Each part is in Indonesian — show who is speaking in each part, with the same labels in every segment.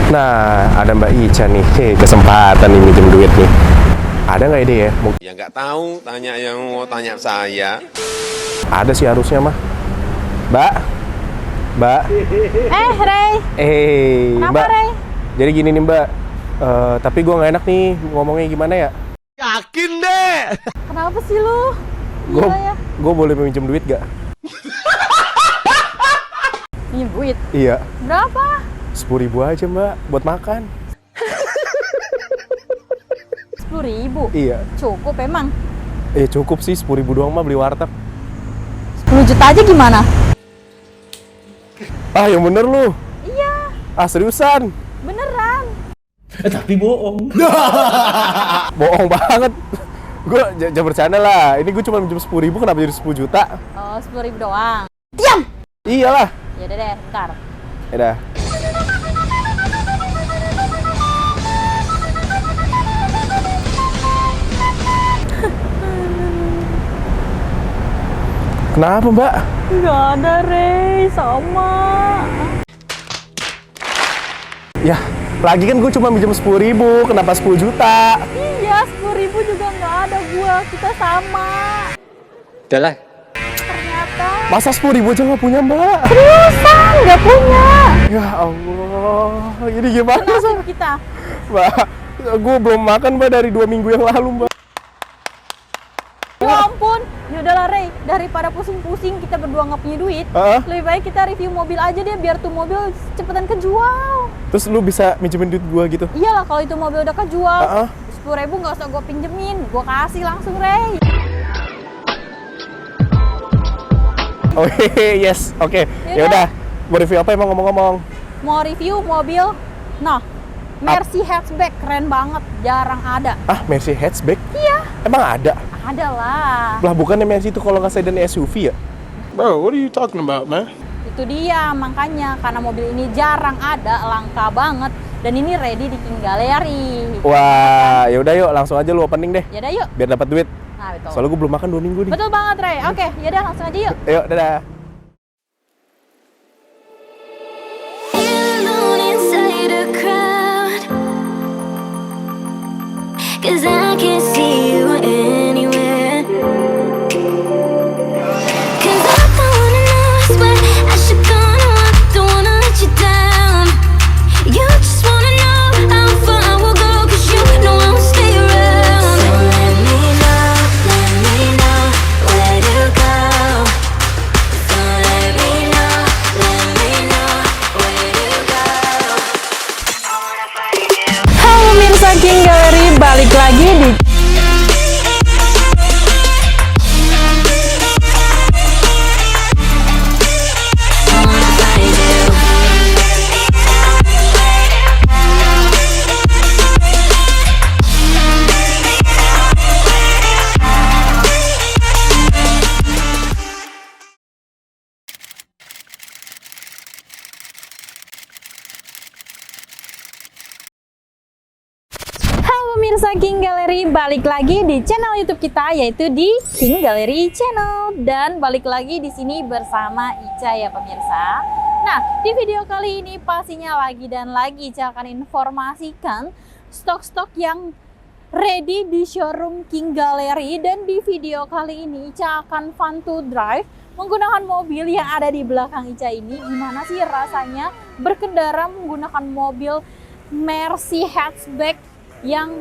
Speaker 1: Nah, ada Mbak Ica nih. Kesempatan nih minjem duit nih. Ada nggak ide ya?
Speaker 2: Ya nggak tahu, tanya yang mau tanya saya.
Speaker 1: Ada sih harusnya mah. Mbak.
Speaker 3: Rey. Kenapa,
Speaker 1: Mbak.
Speaker 3: Rey?
Speaker 1: Jadi gini nih Mbak. Tapi gue nggak enak nih ngomongnya gimana ya?
Speaker 2: Yakin deh.
Speaker 3: Kenapa sih lu? Gila ya.
Speaker 1: Gue boleh minjem duit gak?
Speaker 3: Minjem duit?
Speaker 1: Iya.
Speaker 3: Berapa?
Speaker 1: 10.000 aja Mbak, buat makan.
Speaker 3: 10.000?
Speaker 1: Iya.
Speaker 3: Cukup emang?
Speaker 1: Cukup sih, 10.000 doang mah beli warteg.
Speaker 3: 10 juta aja gimana?
Speaker 1: Ah, yang bener lu.
Speaker 3: Iya.
Speaker 1: Ah, seriusan.
Speaker 3: Beneran.
Speaker 4: Tapi bohong.
Speaker 1: Bohong banget. Gue jangan bercanda lah. Ini gue cuma minjem 10.000, kenapa jadi 10 juta?
Speaker 3: Oh, 10.000 doang. Diam!
Speaker 1: Iyalah.
Speaker 3: Yaudah deh, bentar.
Speaker 1: Yaudah. Kenapa Mbak?
Speaker 3: Nggak ada, Rey. Sama.
Speaker 1: Ya, lagi kan gue cuma minjem 10.000, kenapa 10 juta?
Speaker 3: Iya, 10.000 juga nggak ada gua. Kita sama.
Speaker 4: Udah lah.
Speaker 3: Ternyata.
Speaker 1: Masa 10.000 aja nggak punya Mbak?
Speaker 3: Seriusan, nggak punya.
Speaker 1: Ya Allah, ini gimana sih?
Speaker 3: Nasib kita.
Speaker 1: Mbak, gue belum makan Mbak dari 2 minggu yang lalu Mbak.
Speaker 3: Ya ampun, yaudahlah Rey, daripada pusing-pusing kita berdua nggak punya duit, lebih baik kita review mobil aja deh biar tuh mobil cepetan kejual.
Speaker 1: Terus lu bisa minjemin duit gue gitu?
Speaker 3: Iyalah kalau itu mobil udah kejual, 10.000 nggak usah gue pinjemin, gue kasih langsung Rey.
Speaker 1: Oh yes, oke. Ya udah, mau review apa emang ngomong-ngomong?
Speaker 3: Mau review mobil, nah Mercy hatchback keren banget, jarang ada.
Speaker 1: Ah, Mercy hatchback?
Speaker 3: Iya.
Speaker 1: Emang ada?
Speaker 3: Ada lah.
Speaker 1: Lah bukannya Mercy itu kalau nggak sedan SUV ya?
Speaker 4: Bro, what are you talking about, man?
Speaker 3: Itu dia makanya karena mobil ini jarang ada, langka banget dan ini ready di King Gallery.
Speaker 1: Wah, ya udah yuk langsung aja lu opening deh.
Speaker 3: Yaudah yuk.
Speaker 1: Biar dapat duit.
Speaker 3: Nah, betul.
Speaker 1: Soalnya gue belum makan 2 minggu nih.
Speaker 3: Betul banget, Rey. Oke, yaudah langsung aja yuk.
Speaker 1: Yuk, dadah.
Speaker 5: Cause I can't see you anywhere. Cause I don't wanna know, I swear I should go, no, I don't wanna let you down. You just wanna know how far I will go, cause you know I will stay around. So let me know where to go. So let me know where to go. I wanna find you.
Speaker 3: Halo pemirsa King Gallery, balik lagi di pemirsa King Gallery, balik lagi di channel YouTube kita yaitu di King Gallery Channel dan balik lagi di sini bersama Ica ya pemirsa. Nah, di video kali ini pastinya lagi dan lagi Ica akan informasikan stok-stok yang ready di showroom King Gallery dan di video kali ini Ica akan fun to drive menggunakan mobil yang ada di belakang Ica ini. Gimana sih rasanya berkendara menggunakan mobil Mercy hatchback yang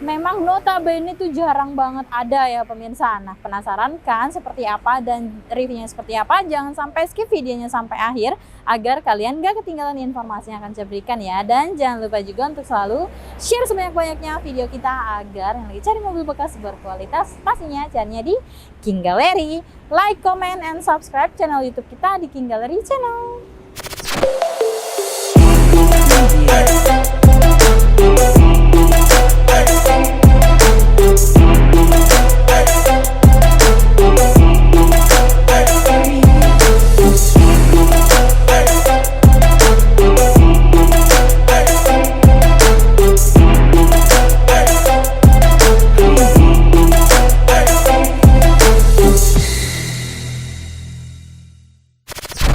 Speaker 3: memang notabene itu jarang banget ada ya pemirsa. Nah, penasaran kan seperti apa dan reviewnya seperti apa? Jangan sampai skip videonya sampai akhir agar kalian gak ketinggalan informasi yang akan saya berikan ya. Dan jangan lupa juga untuk selalu share sebanyak-banyaknya video kita agar yang lagi cari mobil bekas berkualitas pastinya carinya di King Gallery. Like, comment, and subscribe channel YouTube kita di King Gallery Channel.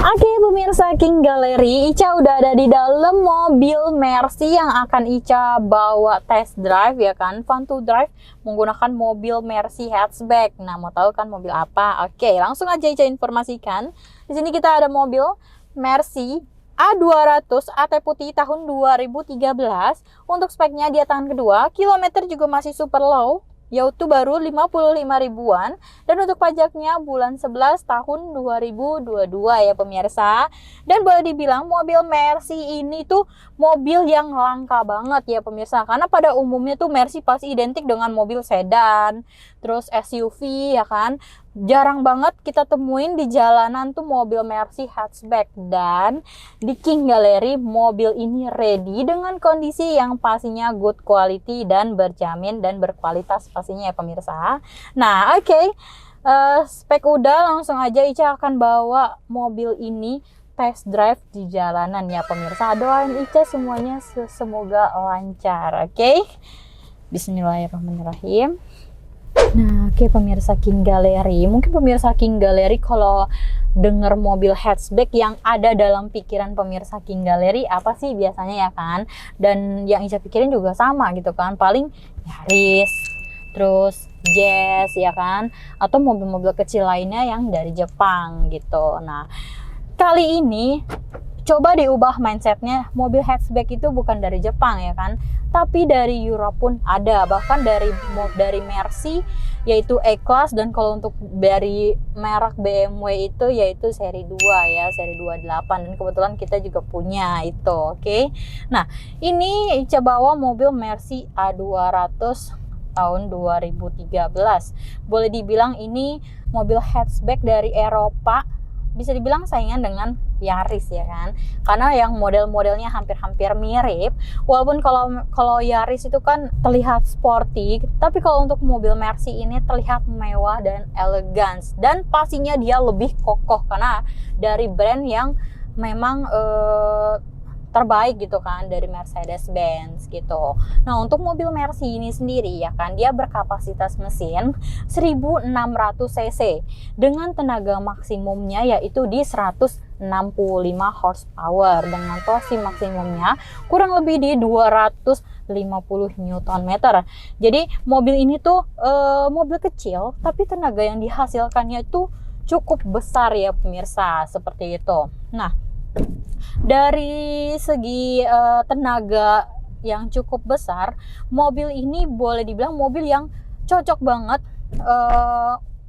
Speaker 3: Oke pemirsa King Gallery, Ica berada di dalam mobil Mercy yang akan Ica bawa test drive ya kan, fun to drive menggunakan mobil Mercy hatchback. Nah, mau tahu kan mobil apa? Oke, langsung aja Ica informasikan. Di sini kita ada mobil Mercy A200 AT putih tahun 2013. Untuk speknya dia tangan kedua, kilometer juga masih super low, yaitu baru 55 ribuan, dan untuk pajaknya bulan 11 tahun 2022 ya pemirsa. Dan boleh dibilang mobil Mercy ini tuh mobil yang langka banget ya pemirsa, karena pada umumnya tuh Mercy pasti identik dengan mobil sedan, terus SUV ya kan. Jarang banget kita temuin di jalanan tuh mobil Mercy hatchback. Dan di King Gallery mobil ini ready dengan kondisi yang pastinya good quality dan berjamin dan berkualitas pastinya ya pemirsa. Nah oke, spek udah, langsung aja Ica akan bawa mobil ini test drive di jalanan ya pemirsa. Doain Ica semuanya semoga lancar. Oke, Bismillahirrahmanirrahim. Nah, oke pemirsa King Gallery. Mungkin pemirsa King Gallery kalau denger mobil hatchback yang ada dalam pikiran pemirsa King Gallery apa sih biasanya ya kan? Dan yang Ica pikirin juga sama gitu kan. Paling Yaris, terus Jazz ya kan? Atau mobil-mobil kecil lainnya yang dari Jepang gitu. Nah, kali ini coba diubah mindsetnya, mobil hatchback itu bukan dari Jepang ya kan, tapi dari Europe pun ada, bahkan dari Mercy yaitu E-Class, dan kalau untuk dari merek BMW itu yaitu seri 2 ya, seri 28, dan kebetulan kita juga punya itu. Oke. Nah, ini Ica bawa mobil Mercy A200 tahun 2013. Boleh dibilang ini mobil hatchback dari Eropa, bisa dibilang saingan dengan Yaris ya kan, karena yang model-modelnya hampir-hampir mirip, walaupun kalau Yaris itu kan terlihat sporty, tapi kalau untuk mobil Mercy ini terlihat mewah dan elegan, dan pastinya dia lebih kokoh karena dari brand yang memang terbaik gitu kan, dari Mercedes-Benz gitu. Nah, untuk mobil Mercy ini sendiri ya kan, dia berkapasitas mesin 1600 cc dengan tenaga maksimumnya yaitu di 165 horsepower, dengan torsi maksimumnya kurang lebih di 250 Nm. Jadi mobil ini tuh mobil kecil tapi tenaga yang dihasilkannya itu cukup besar ya pemirsa, seperti itu. Nah, dari segi tenaga yang cukup besar, mobil ini boleh dibilang mobil yang cocok banget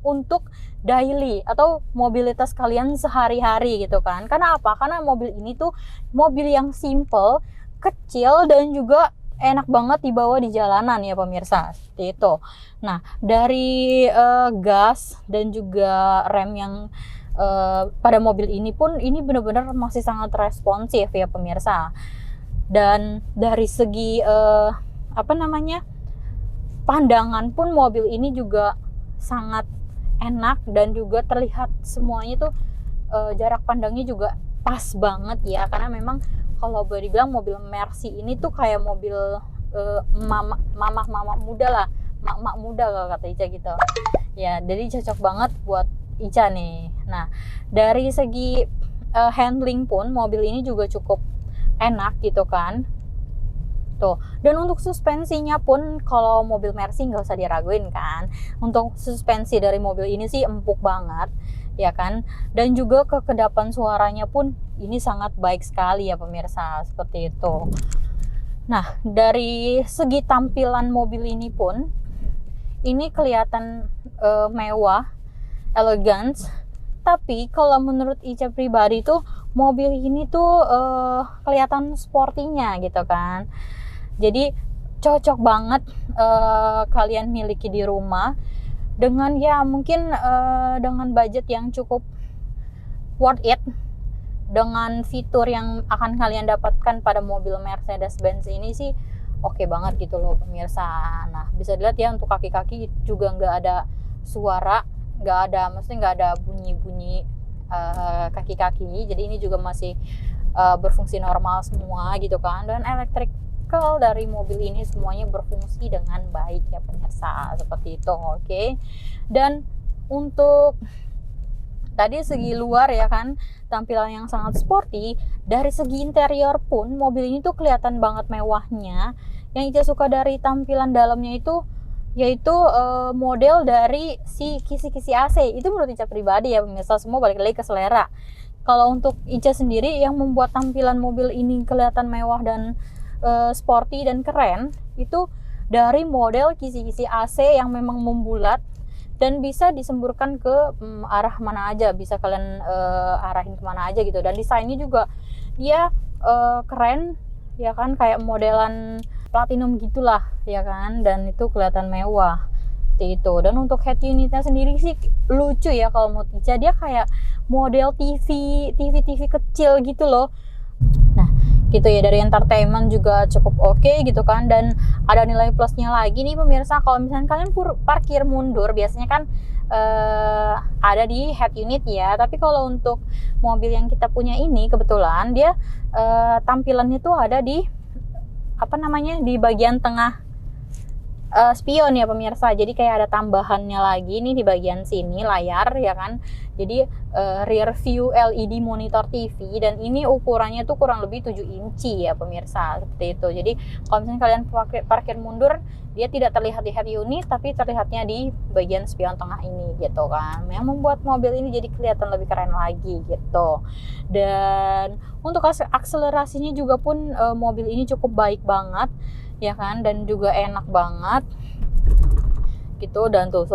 Speaker 3: untuk daily atau mobilitas kalian sehari-hari gitu kan. Karena apa? Karena mobil ini tuh mobil yang simple, kecil, dan juga enak banget dibawa di jalanan ya pemirsa, seperti itu. Nah, dari gas dan juga rem yang pada mobil ini pun ini benar-benar masih sangat responsif ya pemirsa. Dan dari segi pandangan pun mobil ini juga sangat enak, dan juga terlihat semuanya tuh jarak pandangnya juga pas banget ya, karena memang kalau boleh dibilang mobil Mercy ini tuh kayak mobil mama muda lah, mak muda kalau kata Ica gitu ya. Jadi cocok banget buat Ica nih. Nah, dari segi handling pun mobil ini juga cukup enak gitu kan. Tuh. Dan untuk suspensinya pun kalau mobil Mercy nggak usah diraguin kan. Untuk suspensi dari mobil ini sih empuk banget ya kan. Dan juga kekedapan suaranya pun ini sangat baik sekali ya pemirsa, seperti itu. Nah, dari segi tampilan mobil ini pun ini kelihatan mewah, elegan, tapi kalau menurut Ica pribadi tuh mobil ini tuh kelihatan sportinya gitu kan. Jadi cocok banget kalian miliki di rumah dengan ya mungkin dengan budget yang cukup worth it, dengan fitur yang akan kalian dapatkan pada mobil Mercedes-Benz ini sih oke banget gitu loh pemirsa. Nah, bisa dilihat ya untuk kaki-kaki juga nggak ada suara, maksudnya nggak ada bunyi-bunyi kaki-kaki. Jadi ini juga masih berfungsi normal semua gitu kan. Dan electrical dari mobil ini semuanya berfungsi dengan baik ya pemirsa, seperti itu. Oke. Dan untuk Tadi segi luar ya kan, tampilan yang sangat sporty. Dari segi interior pun mobil ini tuh kelihatan banget mewahnya. Yang Ica suka dari tampilan dalamnya itu yaitu model dari si kisi-kisi AC. Itu menurut Ica pribadi ya pemirsa, semua balik lagi ke selera. Kalau untuk Ica sendiri yang membuat tampilan mobil ini kelihatan mewah dan sporty dan keren itu dari model kisi-kisi AC yang memang membulat dan bisa disemburkan ke arah mana aja, bisa kalian arahin kemana aja gitu. Dan desainnya juga dia keren ya kan, kayak modelan platinum gitulah ya kan, dan itu kelihatan mewah seperti itu. Dan untuk head unitnya sendiri sih lucu ya kalau menurut Ica, dia kayak model TV kecil gitu loh. Nah gitu ya, dari entertainment juga cukup oke gitu kan. Dan ada nilai plusnya lagi nih pemirsa, kalau misalnya kalian parkir mundur biasanya kan ada di head unit ya, tapi kalau untuk mobil yang kita punya ini kebetulan dia tampilannya tuh ada di apa namanya, di bagian tengah spion ya pemirsa. Jadi kayak ada tambahannya lagi nih di bagian sini layar ya kan. Jadi rear view LED monitor TV, dan ini ukurannya tuh kurang lebih 7 inci ya pemirsa, seperti itu. Jadi kalau misalnya kalian parkir mundur, dia tidak terlihat di head unit tapi terlihatnya di bagian spion tengah ini gitu kan, yang membuat mobil ini jadi kelihatan lebih keren lagi gitu. Dan untuk akselerasinya juga pun mobil ini cukup baik banget ya kan, dan juga enak banget gitu. Dan tuh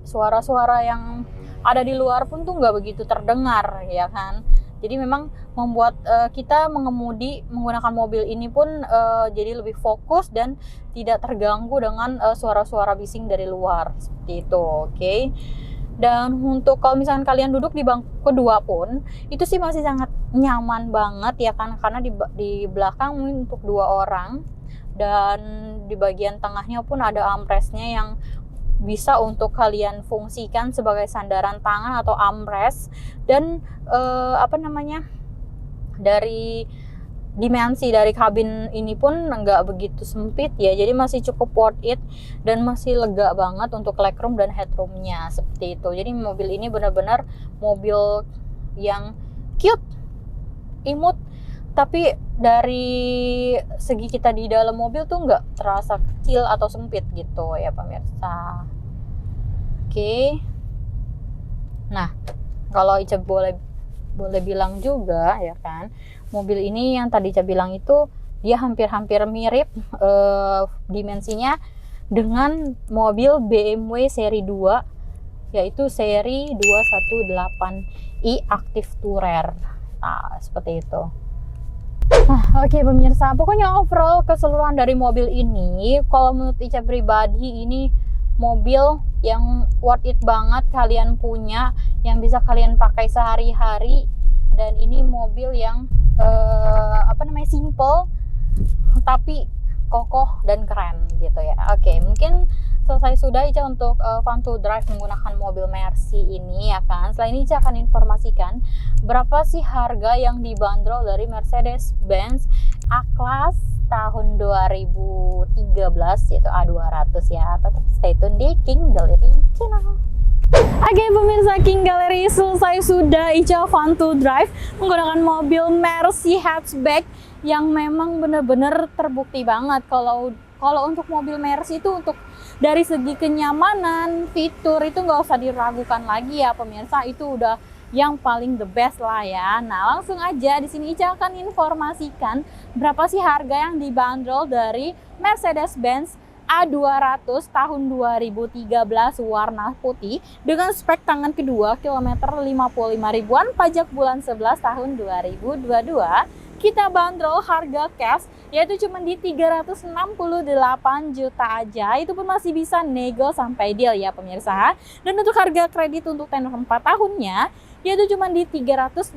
Speaker 3: suara-suara yang ada di luar pun tuh nggak begitu terdengar ya kan. Jadi memang membuat kita mengemudi menggunakan mobil ini pun jadi lebih fokus dan tidak terganggu dengan suara-suara bising dari luar seperti itu. Oke. Dan untuk kalau misalkan kalian duduk di bangku kedua pun itu sih masih sangat nyaman banget ya kan, karena di belakang untuk 2 orang, dan di bagian tengahnya pun ada armrestnya yang bisa untuk kalian fungsikan sebagai sandaran tangan atau armrest. Dan dari dimensi dari kabin ini pun nggak begitu sempit ya, jadi masih cukup worth it dan masih lega banget untuk legroom dan headroomnya seperti itu. Jadi mobil ini benar-benar mobil yang cute, imut, tapi dari segi kita di dalam mobil tuh nggak terasa kecil atau sempit gitu ya pemirsa. Oke. Nah, kalau Ica boleh bilang juga ya kan, mobil ini yang tadi Ica bilang itu dia hampir-hampir mirip dimensinya dengan mobil BMW seri 2, yaitu seri 218i Active Tourer. Nah, seperti itu. Oke pemirsa, pokoknya overall keseluruhan dari mobil ini, kalau menurut Ica pribadi ini mobil yang worth it banget kalian punya, yang bisa kalian pakai sehari-hari. Dan ini mobil yang simple tapi kokoh dan keren gitu ya. Oke, mungkin selesai sudah Ica untuk fun to drive menggunakan mobil Mercy ini ya kan. Setelah ini Ica akan informasikan berapa sih harga yang dibanderol dari Mercedes-Benz A-Class tahun 2013 yaitu A200 ya. Tetap stay tune di King Gallery Channel. Oke pemirsa, King Gallery selesai sudah Ica fun to drive menggunakan mobil Mercy hatchback yang memang benar-benar terbukti banget kalau untuk mobil Mercy itu untuk dari segi kenyamanan, fitur itu nggak usah diragukan lagi ya pemirsa, itu udah yang paling the best lah ya. Nah langsung aja di sini Ica akan informasikan berapa sih harga yang dibanderol dari Mercedes-Benz A200 tahun 2013 warna putih dengan spek tangan kedua kilometer 55 ribuan, pajak bulan 11 tahun 2022. Kita bandrol harga cash yaitu cuma di 368 juta aja. Itu pun masih bisa nego sampai deal ya pemirsa. Dan untuk harga kredit untuk tenor 4 tahunnya yaitu cuma di 329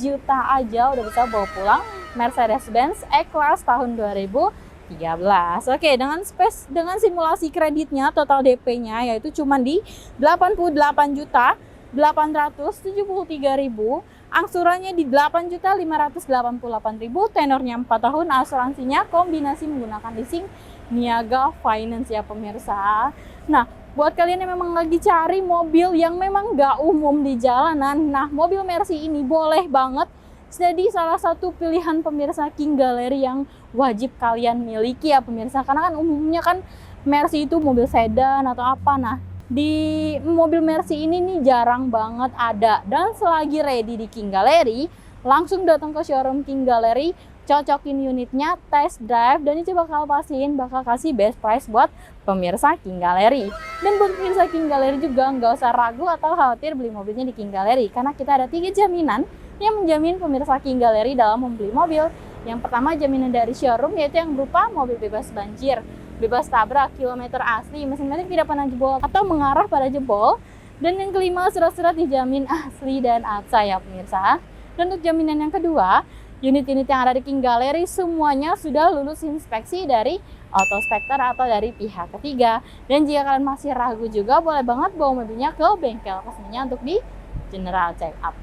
Speaker 3: juta aja udah bisa bawa pulang Mercedes-Benz E-Class tahun 2013. Oke, dengan simulasi kreditnya total DP-nya yaitu cuma di 88.873.000, angsurannya di 8.588.000, tenornya 4 tahun, asuransinya kombinasi menggunakan leasing niaga finance ya pemirsa. Nah, Buat kalian yang memang lagi cari mobil yang memang nggak umum di jalanan, nah mobil Mercy ini boleh banget jadi salah satu pilihan pemirsa King Gallery yang wajib kalian miliki ya pemirsa. Karena kan umumnya kan Mercy itu mobil sedan atau apa. Nah di mobil Mercy ini nih jarang banget ada. Dan selagi ready di King Gallery, langsung datang ke showroom King Gallery, cocokin unitnya, test drive, dan itu bakal pastiin bakal kasih best price buat pemirsa King Gallery. Dan buat pemirsa King Gallery juga nggak usah ragu atau khawatir beli mobilnya di King Gallery, karena kita ada 3 jaminan yang menjamin pemirsa King Gallery dalam membeli mobil. Yang pertama, jaminan dari showroom, yaitu yang berupa mobil bebas banjir, bebas tabrak, kilometer asli, mesin metik tidak pernah jebol atau mengarah pada jebol. Dan yang kelima, surat-surat dijamin asli dan absa ya pemirsa. Dan untuk jaminan yang kedua, unit-unit yang ada di King Gallery semuanya sudah lulus inspeksi dari Autospektor atau dari pihak ketiga. Dan jika kalian masih ragu juga, boleh banget bawa mobilnya ke bengkel resminya untuk di general check up.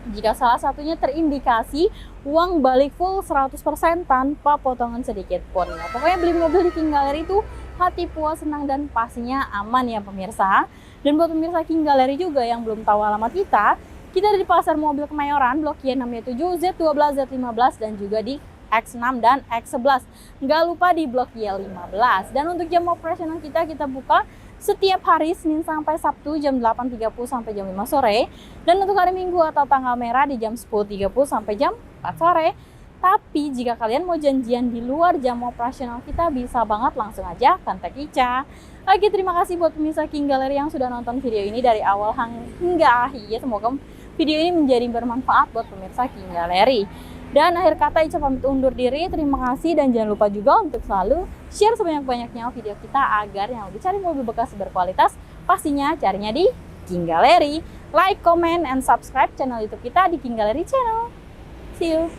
Speaker 3: Jika salah satunya terindikasi, uang balik full 100% tanpa potongan sedikit pun. Nah, pokoknya beli mobil di King Gallery itu hati puas, senang, dan pastinya aman ya pemirsa. Dan buat pemirsa King Gallery juga yang belum tahu alamat kita ada di Pasar Mobil Kemayoran, Blok Y67, Z12, Z15, dan juga di X6 dan X11. Nggak lupa di Blok Y15. Dan untuk jam operasional kita buka setiap hari Senin sampai Sabtu jam 8.30 sampai jam 5 sore. Dan untuk hari Minggu atau tanggal merah di jam 10.30 sampai jam 4 sore. Tapi jika kalian mau janjian di luar jam operasional kita, bisa banget langsung aja kontak Ica. Oke, terima kasih buat pemirsa King Gallery yang sudah nonton video ini dari awal hingga akhir. Semoga video ini menjadi bermanfaat buat pemirsa King Gallery. Dan akhir kata Ica pamit undur diri. Terima kasih dan jangan lupa juga untuk selalu share sebanyak-banyaknya video kita agar yang lebih cari mobil bekas berkualitas pastinya carinya di King Gallery. Like, comment, and subscribe channel YouTube kita di King Gallery Channel. See you.